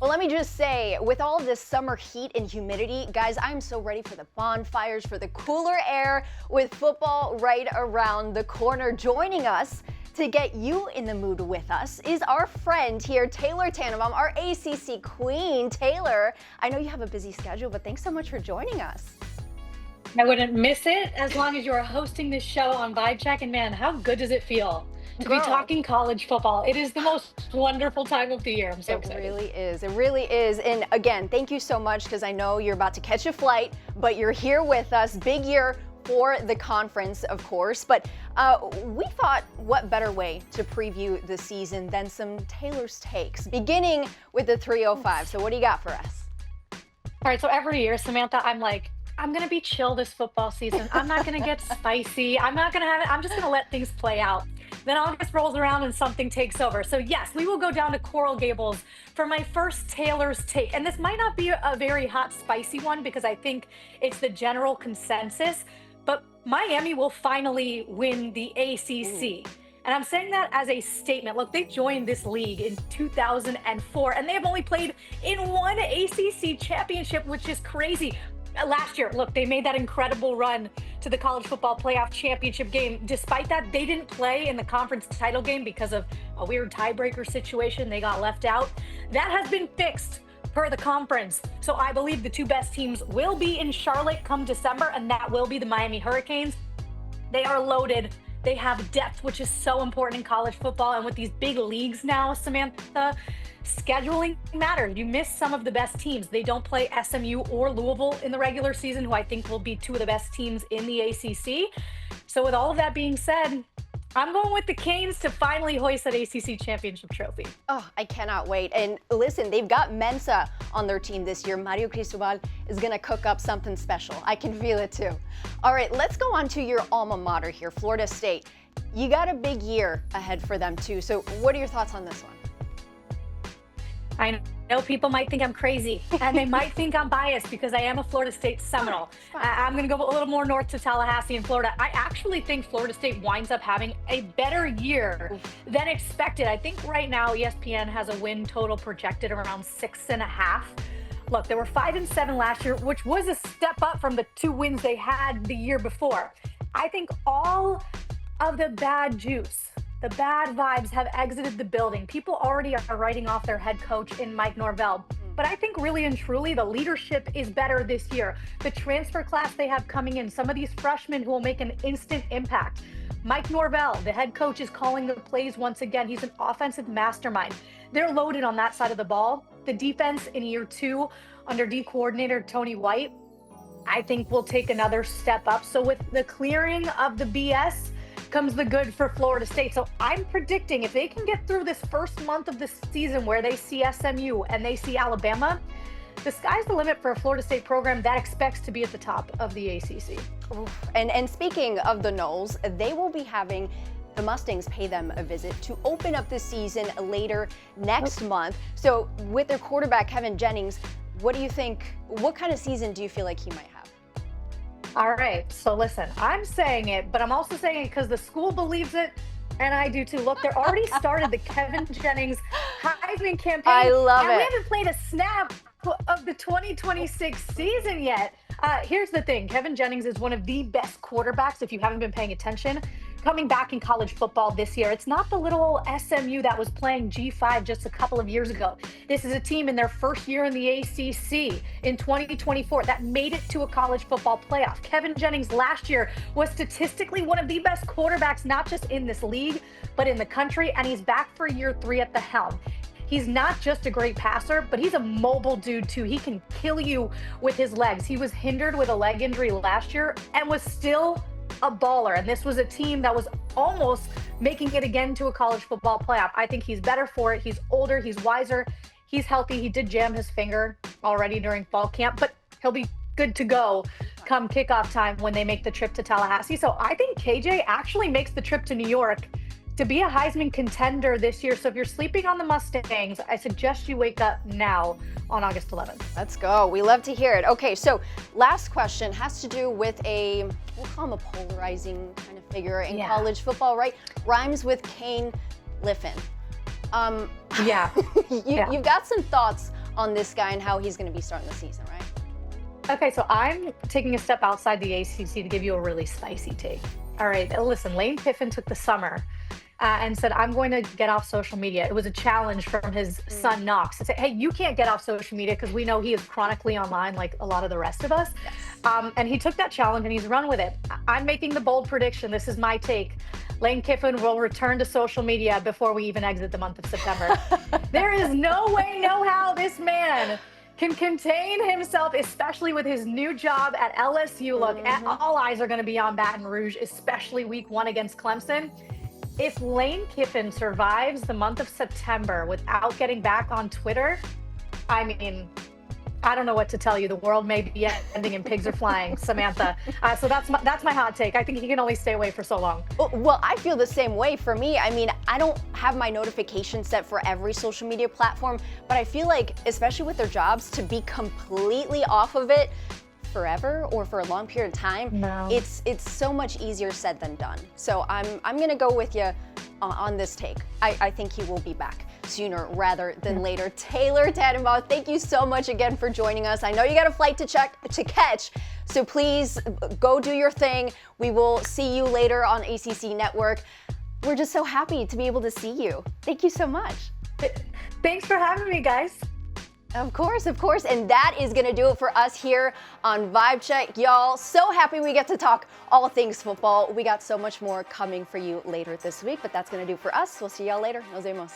Well, let me just say, with all this summer heat and humidity, guys, I'm so ready for the bonfires, for the cooler air with football right around the corner. Joining us to get you in the mood with us is our friend here, Taylor Tannebaum, our ACC queen. Taylor, I know you have a busy schedule, but thanks so much for joining us. I wouldn't miss it as long as you are hosting this show on Vibe Check. And man, how good does it feel to be Girl. talking college football? It is the most wonderful time of the year. I'm so It excited. really is. It really is. And again, thank you so much because I know you're about to catch a flight, but you're here with us. Big year for the conference, of course. But we thought, what better way to preview the season than some Taylor's takes, beginning with the 305. So what do you got for us? All right, so every year, Samantha, I'm like, I'm going to be chill this football season. I'm not going to get spicy. I'm not going to have it. I'm just going to let things play out. Then August rolls around and something takes over. So yes, we will go down to Coral Gables for my first Taylor's take. And this might not be a very hot, spicy one because I think it's the general consensus, but Miami will finally win the ACC. And I'm saying that as a statement. Look, they joined this league in 2004, and they have only played in one ACC championship, which is crazy. Last year, look, they made that incredible run to the college football playoff championship game. Despite that, they didn't play in the conference title game because of a weird tiebreaker situation. They got left out. That has been fixed per the conference. So I believe the two best teams will be in Charlotte come December, and that will be the Miami Hurricanes. They are loaded. They have depth, which is so important in college football. And with these big leagues now, Samantha, scheduling matters. You miss some of the best teams. They don't play SMU or Louisville in the regular season, who I think will be two of the best teams in the ACC. So with all of that being said, I'm going with the Canes to finally hoist that ACC championship trophy. Oh, I cannot wait. And listen, they've got Mensa on their team this year. Mario Cristobal is going to cook up something special. I can feel it too. All right, let's go on to your alma mater here, Florida State. You got a big year ahead for them too. So what are your thoughts on this one? I know people might think I'm crazy and they might think I'm biased because I am a Florida State Seminole. I'm going to go a little more north to Tallahassee in Florida. I actually think Florida State winds up having a better year than expected. I think right now ESPN has a win total projected around 6.5. Look, they were 5-7 last year, which was a step up from the 2 wins they had the year before. I think all of the bad juice, the bad vibes have exited the building. People already are writing off their head coach in Mike Norvell. But I think really and truly the leadership is better this year. The transfer class they have coming in, some of these freshmen who will make an instant impact. Mike Norvell, the head coach, is calling the plays once again. He's an offensive mastermind. They're loaded on that side of the ball. The defense in year 2 under D coordinator Tony White, I think will take another step up. So with the clearing of the BS, comes the good for Florida State. So I'm predicting if they can get through this first month of the season where they see SMU and they see Alabama, the sky's the limit for a Florida State program that expects to be at the top of the ACC. And speaking of the Noles, they will be having the Mustangs pay them a visit to open up the season later next month. So with their quarterback, Kevin Jennings, what do you think, what kind of season do you feel like he might have? All right, so listen, I'm saying it, but I'm also saying it because the school believes it, and I do too. Look, they're already started the Kevin Jennings Heisman campaign. I love and it. We haven't played a snap of the 2026 season yet. Here's the thing. Kevin Jennings is one of the best quarterbacks, if you haven't been paying attention, coming back in college football this year. It's not the little SMU that was playing G5 just a couple of years ago. This is a team in their first year in the ACC in 2024 that made it to a college football playoff. Kevin Jennings last year was statistically one of the best quarterbacks, not just in this league, but in the country, and he's back for year 3 at the helm. He's not just a great passer, but he's a mobile dude too. He can kill you with his legs. He was hindered with a leg injury last year and was still a baller. And this was a team that was almost making it again to a college football playoff. I think he's better for it. He's older, he's wiser, he's healthy. He did jam his finger already during fall camp, but he'll be good to go come kickoff time when they make the trip to Tallahassee. So I think KJ actually makes the trip to New York to be a Heisman contender this year. So if you're sleeping on the Mustangs, I suggest you wake up now on August 11th. Let's go. We love to hear it. Okay, so last question has to do with we'll call him a polarizing kind of figure in college football, right? Rhymes with Kane Liffin. Yeah. You've got some thoughts on this guy and how he's going to be starting the season, right? Okay, so I'm taking a step outside the ACC to give you a really spicy take. All right, listen, Lane Kiffin took the summer and said, I'm going to get off social media. It was a challenge from his son, Knox, to say, hey, you can't get off social media because we know he is chronically online like a lot of the rest of us. Yes. And he took that challenge and he's run with it. I'm making the bold prediction. This is my take. Lane Kiffin will return to social media before we even exit the month of September. There is no way, no how this man can contain himself, especially with his new job at LSU. Look, all eyes are going to be on Baton Rouge, especially week 1 against Clemson. If Lane Kiffin survives the month of September without getting back on Twitter, I mean, I don't know what to tell you. The world may be ending and pigs are flying, Samantha. So that's my hot take. I think he can only stay away for so long. Well, I feel the same way. For me, I mean, I don't have my notifications set for every social media platform, but I feel like, especially with their jobs, to be completely off of it forever or for a long period of time, it's so much easier said than done. So I'm gonna go with you on this take. I think he will be back sooner rather than later. Taylor Tannebaum, thank you so much again for joining us. I know you got a flight to catch, so please go do your thing. We will see you later on ACC Network. We're just so happy to be able to see you. Thank you so much. Thanks for having me, guys. Of course. And that is going to do it for us here on Vibe Check. Y'all, so happy we get to talk all things football. We got so much more coming for you later this week, but that's going to do it for us. We'll see y'all later. Nos vemos.